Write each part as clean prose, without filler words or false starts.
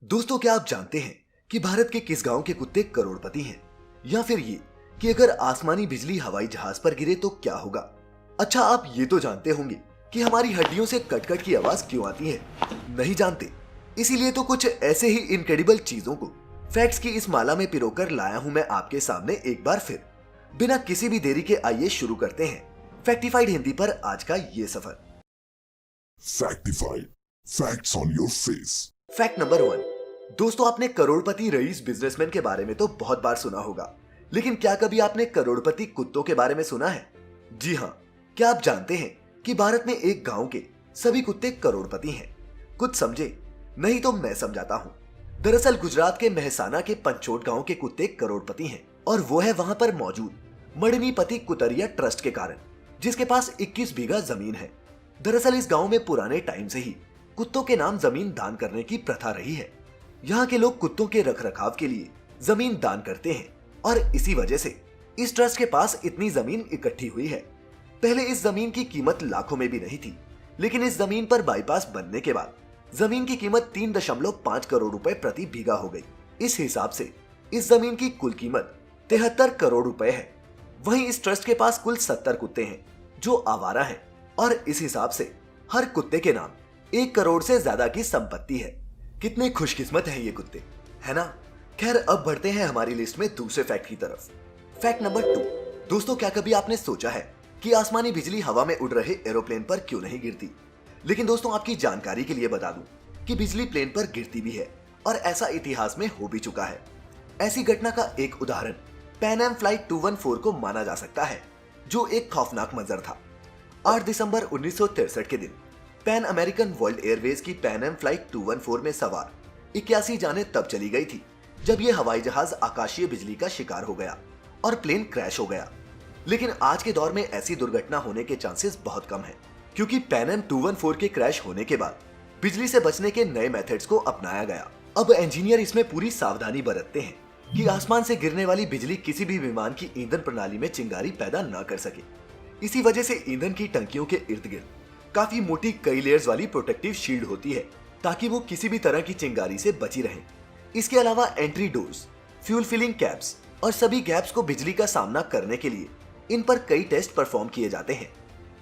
दोस्तों, क्या आप जानते हैं कि भारत के किस गांव के कुत्ते करोड़पति हैं? या फिर ये कि अगर आसमानी बिजली हवाई जहाज पर गिरे तो क्या होगा? अच्छा, आप ये तो जानते होंगे कि हमारी हड्डियों से कट-कट की आवाज क्यों आती है? नहीं जानते? इसीलिए तो कुछ ऐसे ही इनक्रेडिबल चीजों को फैक्ट्स की इस माला में पिरोकर लाया हूं मैं आपके सामने एक बार फिर। बिना किसी भी देरी के आइए शुरू करते हैं फैक्टिफाइड हिंदी पर आज का ये सफर। Factified. Facts on your face. Fact number 1। दोस्तों, आपने करोड़पति रईस बिजनेसमैन के बारे में तो बहुत बार सुना होगा, लेकिन क्या कभी आपने करोड़पति कुत्तों के बारे में सुना है? जी हाँ, क्या आप जानते हैं कि भारत में एक गांव के सभी कुत्ते करोड़पति हैं? कुछ समझे? नहीं तो मैं समझाता हूँ। दरअसल गुजरात के मेहसाना के पंचोट गांव के कुत्ते करोड़पति हैं, और वो है वहां पर मौजूद मणिपति कुतरिया ट्रस्ट के कारण, जिसके पास 21 बीघा जमीन है। दरअसल इस गांव में पुराने टाइम से ही कुत्तों के नाम जमीन दान करने की प्रथा रही है। यहाँ के लोग कुत्तों के रखरखाव के लिए जमीन दान करते हैं, और इसी वजह से इस ट्रस्ट के पास इतनी जमीन इकट्ठी हुई है। पहले इस जमीन की कीमत लाखों में भी नहीं थी, लेकिन इस जमीन पर बाईपास बनने के बाद जमीन की कीमत 3.5 करोड़ रुपए प्रति बीघा हो गई। इस हिसाब से इस जमीन की कुल कीमत 73 करोड़ रुपए है। वहीं इस ट्रस्ट के पास कुल 70 कुत्ते हैं जो आवारा हैं, और इस हिसाब से हर कुत्ते के नाम 1 करोड़ से ज्यादा की संपत्ति है। कितने खुशकिस्मत हैं ये कुत्ते, है ना? खैर, अब बढ़ते हैं हमारी लिस्ट में दूसरे फैक्ट की तरफ। Fact number 2। दोस्तों, क्या कभी आपने सोचा है कि आसमानी बिजली हवा में उड़ रहे एरोप्लेन पर क्यों नहीं गिरती? लेकिन दोस्तों, आपकी जानकारी के लिए बता दूं कि बिजली प्लेन पर गिरती भी है, और ऐसा इतिहास में हो भी चुका है। ऐसी घटना का एक उदाहरण पैन एम फ्लाइट 214 को माना जा सकता है, जो एक खौफनाक मंजर था। 8 दिसंबर 1963 के दिन पैन अमेरिकन वर्ल्ड एयरवेज की पैन एम फ्लाइट 214 में सवार 81 जानें तब चली गई थी जब यह हवाई जहाज आकाशीय बिजली का शिकार हो गया और प्लेन क्रैश हो गया। लेकिन आज के दौर में ऐसी दुर्घटना होने के चांसेस बहुत कम हैं, क्योंकि पैन एम 214 के क्रैश होने के बाद बिजली से बचने के नए मेथड्स को अपनाया गया। अब इंजीनियर इसमें पूरी सावधानी बरतते हैं कि आसमान से गिरने वाली बिजली किसी भी विमान की ईंधन प्रणाली में चिंगारी पैदा न कर सके। इसी वजह से ईंधन की टंकियों के इर्द गिर्द काफी मोटी कई लेयर्स वाली प्रोटेक्टिव शील्ड होती है, ताकि वो किसी भी तरह की चिंगारी से बची रहे। इसके अलावा entry doors, fuel filling caps और सभी गैप्स को बिजली का सामना करने के लिए इन पर कई टेस्ट परफॉर्म किए जाते हैं।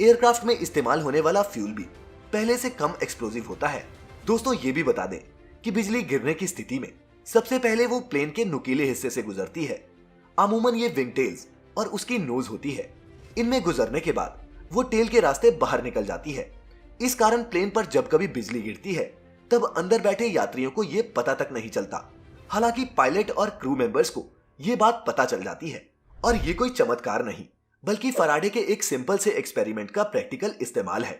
एयरक्राफ्ट में इस्तेमाल होने वाला फ्यूल भी पहले से कम एक्सप्लोजिव होता है। दोस्तों, ये भी बता दें कि बिजली गिरने की स्थिति में सबसे पहले वो प्लेन के नुकीले हिस्से से गुजरती है। अमूमन ये विंग टेल्स और उसकी नोज होती है। इनमें गुजरने के बाद वो टेल के रास्ते बाहर निकल जाती है। इस कारण प्लेन पर जब कभी बिजली गिरती है तब अंदर बैठे यात्रियों को ये पता तक नहीं चलता। हालांकि पायलट और क्रू मेंबर्स को ये बात पता चल जाती है, और ये कोई चमत्कार नहीं बल्कि फराडे के एक सिंपल से एक्सपेरिमेंट का प्रैक्टिकल इस्तेमाल है।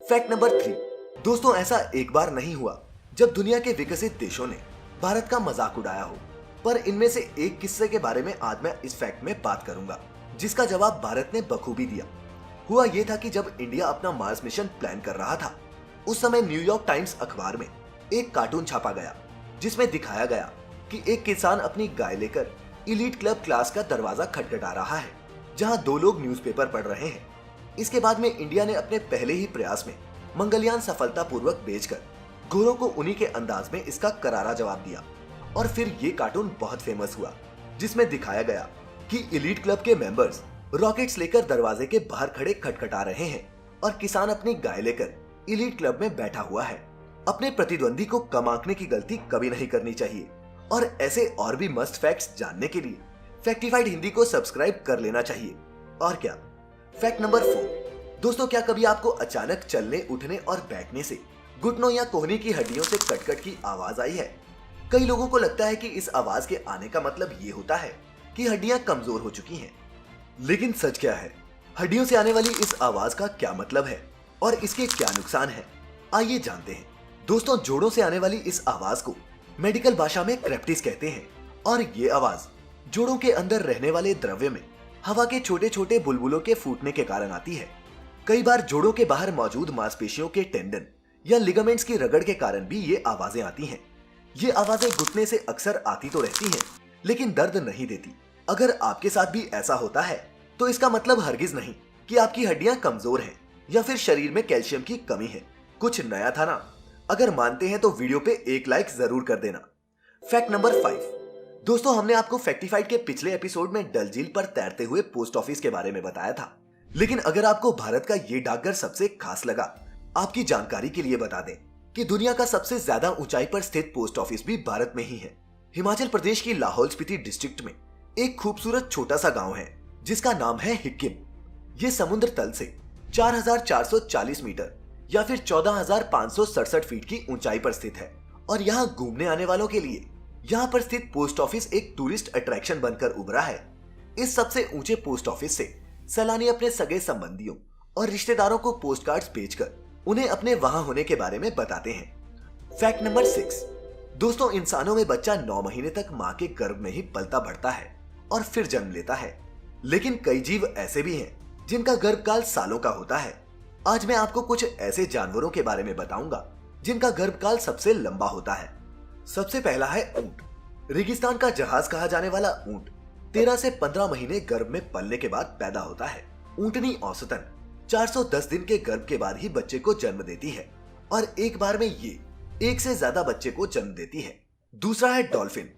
Fact number 3। दोस्तों, ऐसा एक बार नहीं हुआ जब दुनिया के विकसित देशों ने भारत का मजाक उड़ाया हो, पर इनमें से एक किस्से के बारे में आज मैं इस फैक्ट में बात करूंगा, जिसका जवाब भारत ने बखूबी दिया। हुआ यह था कि जब इंडिया अपना मार्स मिशन प्लान कर रहा था, उस समय न्यूयॉर्क टाइम्स अखबार में एक कार्टून छापा गया, जिसमें दिखाया गया कि एक किसान अपनी गाय लेकर इलीट क्लब क्लास का दरवाजा खटखटा रहा है, जहां 2 लोग न्यूज़पेपर पढ़ रहे हैं। इसके बाद में इंडिया ने अपने पहले ही प्रयास में मंगलयान सफलतापूर्वक भेजकर गोरों को उन्हीं के अंदाज में इसका करारा जवाब दिया, और फिर ये कार्टून बहुत फेमस हुआ, जिसमें दिखाया गया कि इलीट क्लब के मेंबर्स रॉकेट्स लेकर दरवाजे के बाहर खड़े खटखटा रहे हैं, और किसान अपनी गाय लेकर इलीट क्लब में बैठा हुआ है। अपने प्रतिद्वंदी को कम आंकने की गलती कभी नहीं करनी चाहिए, और ऐसे और भी मस्त फैक्ट्स जानने के लिए फैक्टिफाइड हिंदी को सब्सक्राइब कर लेना चाहिए। और क्या? Fact number 4। दोस्तों, क्या कभी आपको अचानक चलने, उठने और बैठने से घुटनों या कोहनी की हड्डियों से कटकट की आवाज आई है? कई लोगों को लगता है कि इस आवाज के आने का मतलब ये होता है कि हड्डियां कमजोर हो चुकी हैं। लेकिन सच क्या है? हड्डियों से आने वाली इस आवाज का क्या मतलब है और इसके क्या नुकसान है? आइए जानते हैं। दोस्तों, जोड़ों से आने वाली इस आवाज को मेडिकल भाषा में क्रेप्टिस कहते हैं, और ये आवाज जोड़ों के अंदर रहने वाले द्रव्य में हवा के छोटे छोटे बुलबुलों के फूटने के कारण आती है। कई बार जोड़ों के बाहर मौजूद मांसपेशियों के टेंडन या लिगामेंट्स की रगड़ के कारण भी ये आवाजें आती हैं। ये आवाजें घुटने से अक्सर आती तो रहती हैं, लेकिन दर्द नहीं देती। अगर आपके साथ भी ऐसा होता है तो इसका मतलब हरगिज नहीं कि आपकी हड्डियां कमजोर हैं या फिर शरीर में कैल्शियम की कमी है। कुछ नया था ना? अगर मानते हैं तो वीडियो पे एक लाइक जरूर कर देना। Fact number 5। दोस्तों, हमने आपको फैक्टिफाइड के पिछले एपिसोड में डल झील पर तैरते हुए पोस्ट ऑफिस के बारे में बताया था, लेकिन अगर आपको भारत का ये डाकघर सबसे खास लगा, आपकी जानकारी के लिए बता दें कि दुनिया का सबसे ज्यादा ऊंचाई पर स्थित पोस्ट ऑफिस भी भारत में ही है। हिमाचल प्रदेश की लाहौल स्पीति डिस्ट्रिक्ट में एक खूबसूरत छोटा सा गांव है जिसका नाम है हिक्किम। ये समुद्र तल से 4,440 मीटर या फिर 14,567 फीट की ऊंचाई पर स्थित है और यहाँ घूमने आने वालों के लिए यहाँ पर स्थित पोस्ट ऑफिस एक टूरिस्ट अट्रैक्शन बनकर उभरा है। इस सबसे ऊंचे पोस्ट ऑफिस से सैलानी अपने सगे संबंधियों और रिश्तेदारों को पोस्ट कार्ड्स भेजकर उन्हें अपने वहां होने के बारे में बताते हैं। Fact number 6। दोस्तों, इंसानों में बच्चा 9 महीने तक माँ के गर्भ में ही पलता बढ़ता है और फिर जन्म लेता है, लेकिन कई जीव ऐसे भी हैं जिनका गर्भकाल सालों का होता है। आज मैं आपको कुछ ऐसे जानवरों के बारे में बताऊंगा जिनका गर्भकाल सबसे लंबा होता है। सबसे पहला है ऊंट। रेगिस्तान का जहाज कहा जाने वाला ऊंट 13 से 15 महीने गर्भ में पलने के बाद पैदा होता है। ऊंटनी औसतन 410 दिन के गर्भ के बाद ही बच्चे को जन्म देती है और एक बार में ये एक से ज्यादा बच्चे को जन्म देती है। दूसरा है डॉल्फिन।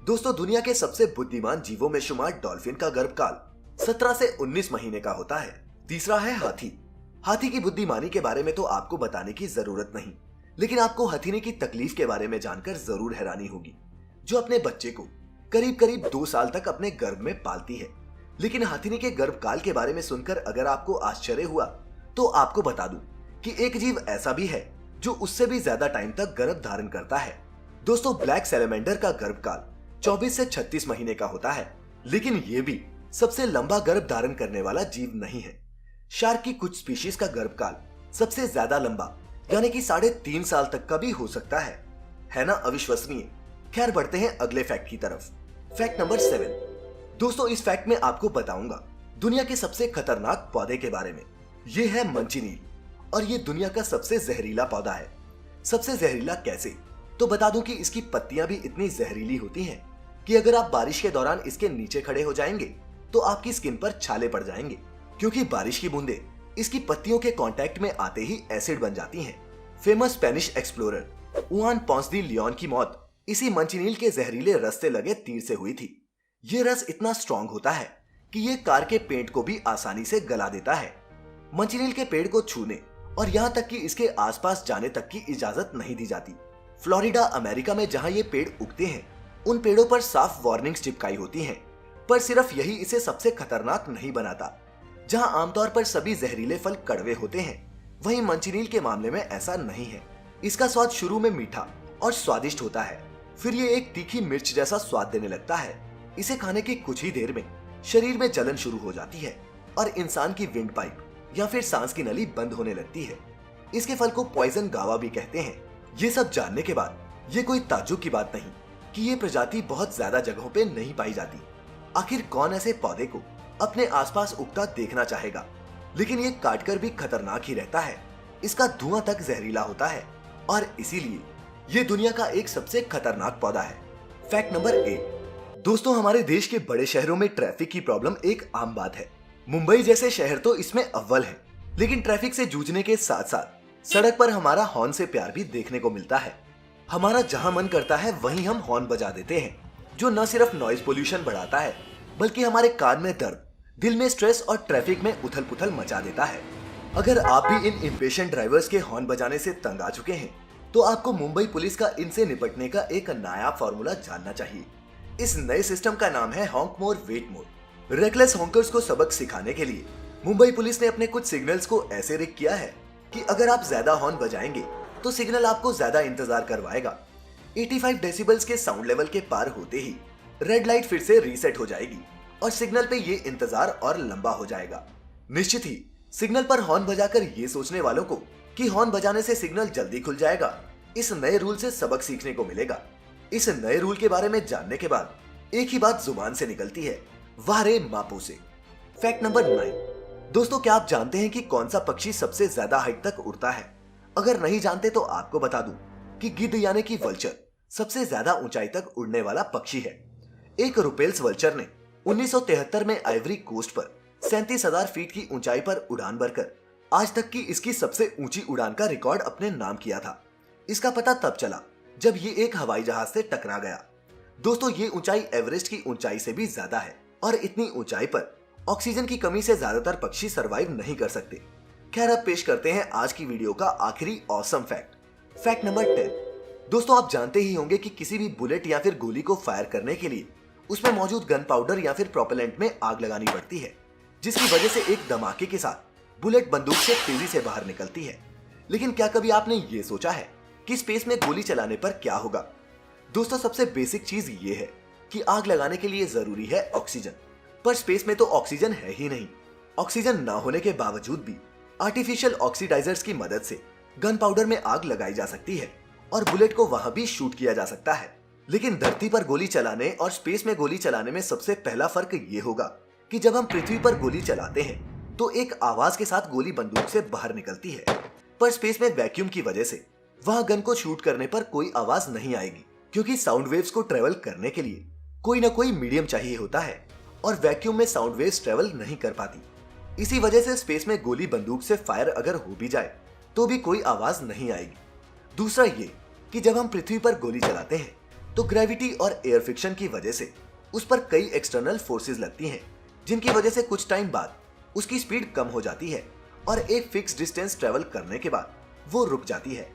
दोस्तों, दुनिया के सबसे बुद्धिमान जीवों में शुमार डॉल्फिन का गर्भकाल 17 से 19 महीने का होता है। तीसरा है हाथी। हाथी की बुद्धिमानी के बारे में तो आपको बताने की जरूरत नहीं, लेकिन आपको हथीने की तकलीफ के बारे में जानकर जरूर हैरानी होगी, जो अपने बच्चे को करीब करीब 2 साल तक अपने गर्भ में पालती है। लेकिन हाथीने के गर्भकाल के बारे में सुनकर अगर आपको आश्चर्य हुआ तो आपको बता दूं कि एक जीव ऐसा भी है जो उससे भी ज्यादा टाइम तक गर्भ धारण करता है। दोस्तों, ब्लैक सैलेमेंडर का गर्भकाल 24 से 36 महीने का होता है, लेकिन ये भी सबसे लंबा गर्भ धारण करने वाला जीव नहीं है। शार्क की कुछ स्पीशीज का गर्भकाल सबसे ज्यादा लंबा यानी कि 3.5 साल तक का भी हो सकता है ना अविश्वसनीय। खैर, बढ़ते हैं अगले फैक्ट की तरफ। Fact number 7। दोस्तों, इस फैक्ट में आपको बताऊंगा दुनिया के सबसे खतरनाक पौधे के बारे में। ये है मंचीनील और ये दुनिया का सबसे जहरीला पौधा है। सबसे जहरीला कैसे? तो बता दूं कि इसकी पत्तियां भी इतनी जहरीली होती हैं कि अगर आप बारिश के दौरान इसके नीचे खड़े हो जाएंगे तो आपकी स्किन पर छाले पड़ जाएंगे, क्योंकि बारिश की बूंदें इसकी पत्तियों के कांटेक्ट में आते ही एसिड बन जाती हैं। Famous Spanish explorer Juan Ponce de Leon की मौत इसी मंचीनील के जहरीले रस से लगे तीर से हुई थी। ये रस इतना स्ट्रॉन्ग होता है कि ये कार के पेंट को भी आसानी से गला देता है। मंचीनील के पेड़ को छूने और यहाँ तक कि इसके आसपास जाने तक की इजाजत नहीं दी जाती। फ्लोरिडा, अमेरिका में जहाँ ये पेड़ उगते हैं, उन पेड़ों पर साफ वार्निंग्स चिपकाई होती हैं, पर सिर्फ यही इसे सबसे खतरनाक नहीं बनाता। जहाँ आमतौर पर सभी जहरीले फल कड़वे होते हैं, वहीं मंचीनील के मामले में ऐसा नहीं है। इसका स्वाद शुरू में मीठा और स्वादिष्ट होता है, फिर ये एक तीखी मिर्च जैसा स्वाद देने लगता है। इसे खाने की कुछ ही देर में शरीर में जलन शुरू हो जाती है और इंसान की विंड पाइप या फिर सांस की नली बंद होने लगती है। इसके फल को पॉइजन गावा भी कहते हैं। ये सब जानने के बाद ये कोई ताज्जुब की बात नहीं कि ये प्रजाति बहुत ज्यादा जगहों पे नहीं पाई जाती। आखिर कौन ऐसे पौधे को अपने आसपास उगता देखना चाहेगा? लेकिन ये काटकर भी खतरनाक ही रहता है। इसका धुआं तक जहरीला होता है और इसीलिए ये दुनिया का एक सबसे खतरनाक पौधा है। Fact number 8। दोस्तों, हमारे देश के बड़े शहरों में ट्रैफिक की प्रॉब्लम एक आम बात है। मुंबई जैसे शहर तो इसमें अव्वल है, लेकिन ट्रैफिक से जूझने के साथ साथ सड़क पर हमारा हॉर्न से प्यार भी देखने को मिलता है। हमारा जहां मन करता है वहीं हम हॉर्न बजा देते हैं, जो न सिर्फ नॉइज पोल्यूशन बढ़ाता है बल्कि हमारे कान में दर्द, दिल में स्ट्रेस और ट्रैफिक में उथल पुथल मचा देता है। अगर आप भी इन इम्पेशेंट ड्राइवर्स के हॉर्न बजाने से तंग आ चुके हैं तो आपको मुंबई पुलिस का इनसे निपटने का एक नायाब फॉर्मूला जानना चाहिए। इस नए सिस्टम का नाम है हॉन्क मोर वेट मोर। रेकलेस हॉन्कर्स को सबक सिखाने के लिए मुंबई पुलिस ने अपने कुछ सिग्नल्स को ऐसे रिग किया है कि अगर आप ज्यादा हॉर्न बजाएंगे तो सिग्नल आपको ज्यादा इंतजार करवाएगा। 85 डेसिबल्स के साउंड लेवल के पार होते ही रेड लाइट फिर से रीसेट हो जाएगी और सिग्नल पे ये इंतजार और लंबा हो जाएगा। निश्चित ही सिग्नल पर हॉर्न बजाकर ये सोचने वालों को कि हॉर्न बजाने से सिग्नल जल्दी खुल जाएगा, इस नए रूल से सबक सीखने को मिलेगा। इस नए रूल के बारे में जानने के बाद एक ही बात जुबान से निकलती है, वाह रे मापो से। Fact number 9। दोस्तों, क्या आप जानते हैं कि कौन सा पक्षी सबसे ज्यादा हाइट तक उड़ता है? अगर नहीं जानते तो आपको बता दूं कि गिद्ध यानी कि वल्चर सबसे ज्यादा ऊंचाई तक उड़ने वाला पक्षी है। एक रुपेल्स वल्चर ने 1973 में आइवरी कोस्ट पर 37,000 फीट की ऊंचाई पर उड़ान भरकर आज तक की इसकी सबसे ऊंची उड़ान का रिकॉर्ड अपने नाम किया था। इसका पता तब चला जब ये एक हवाई जहाज से टकरा गया। दोस्तों, ये ऊंचाई एवरेस्ट की ऊंचाई से भी ज्यादा है और इतनी ऊंचाई पर ऑक्सीजन की कमी से ज्यादातर पक्षी सरवाइव नहीं कर सकते। खैर, अब पेश करते हैं आज की वीडियो का आखिरी ऑसम फैक्ट। Fact number 10। दोस्तों, आप जानते ही होंगे कि किसी भी बुलेट या फिर गोली को फायर करने के लिए उसमें मौजूद गन पाउडर या फिर प्रोपेलेंट में आग लगानी पड़ती है, जिसकी वजह से एक धमाके के साथ बुलेट बंदूक से तेजी से बाहर निकलती है। लेकिन क्या कभी आपने ये सोचा है कि स्पेस में गोली चलाने पर क्या होगा? दोस्तों, सबसे बेसिक चीज ये है कि आग लगाने के लिए जरूरी है ऑक्सीजन, पर स्पेस में तो ऑक्सीजन है ही नहीं। ऑक्सीजन ना होने के बावजूद भी आर्टिफिशियल ऑक्सीडाइजर्स की मदद से गन पाउडर में आग लगाई जा सकती है और बुलेट को वहां भी शूट किया जा सकता है। लेकिन धरती पर गोली चलाने और स्पेस में गोली चलाने में सबसे पहला फर्क ये होगा कि जब हम पृथ्वी पर गोली चलाते हैं तो एक आवाज के साथ गोली बंदूक से बाहर निकलती है, पर स्पेस में वैक्यूम की वजह से वहां गन को शूट करने पर कोई आवाज नहीं आएगी, क्योंकि साउंड वेव्स को ट्रेवल करने के लिए कोई ना कोई मीडियम चाहिए होता है और वैक्यूम में साउंड वेव्स ट्रेवल नहीं कर पाती। इसी वजह से स्पेस में गोली बंदूक से फायर अगर हो भी जाए तो भी कोई आवाज नहीं आएगी। दूसरा ये कि जब हम पृथ्वी पर गोली चलाते हैं तो ग्रेविटी और एयर फ्रिक्शन की वजह से उस पर कई एक्सटर्नल फोर्सेस लगती हैं, जिनकी वजह से कुछ टाइम बाद उसकी स्पीड कम हो जाती है और एक फिक्स डिस्टेंस ट्रेवल करने के बाद वो रुक जाती है।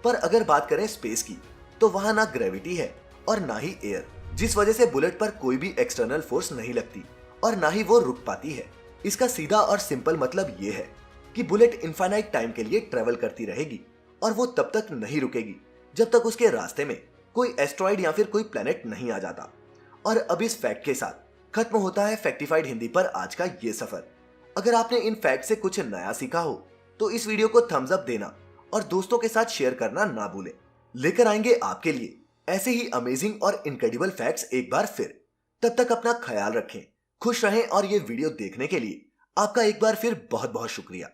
पर अगर बात करें स्पेस की तो वहां ना ग्रेविटी है और ना ही एयर, जिस वजह से बुलेट पर कोई भी एक्सटर्नल फोर्स नहीं लगती और ना ही वो रुक पाती है। इसका सीधा और सिंपल मतलब ये है कि बुलेट इनफाइनाइट टाइम के लिए ट्रेवल करती रहेगी और वो तब तक नहीं रुकेगी जब तक उसके रास्ते में कोई एस्ट्रॉइड या फिर कोई प्लेनेट नहीं आ जाता। और अब इस फैक्ट के साथ खत्म होता है फैक्टिफाइड हिंदी पर आज का ये सफर। अगर आपने इन फैक्ट से कुछ नया सीखा हो तो इस वीडियो को थम्स अप देना और दोस्तों के साथ शेयर करना ना भूलें। लेकर आएंगे आपके लिए ऐसे ही अमेजिंग और इनक्रेडिबल फैक्ट्स एक बार फिर। तब तक अपना ख्याल रखें, खुश रहें और ये वीडियो देखने के लिए आपका एक बार फिर बहुत बहुत शुक्रिया।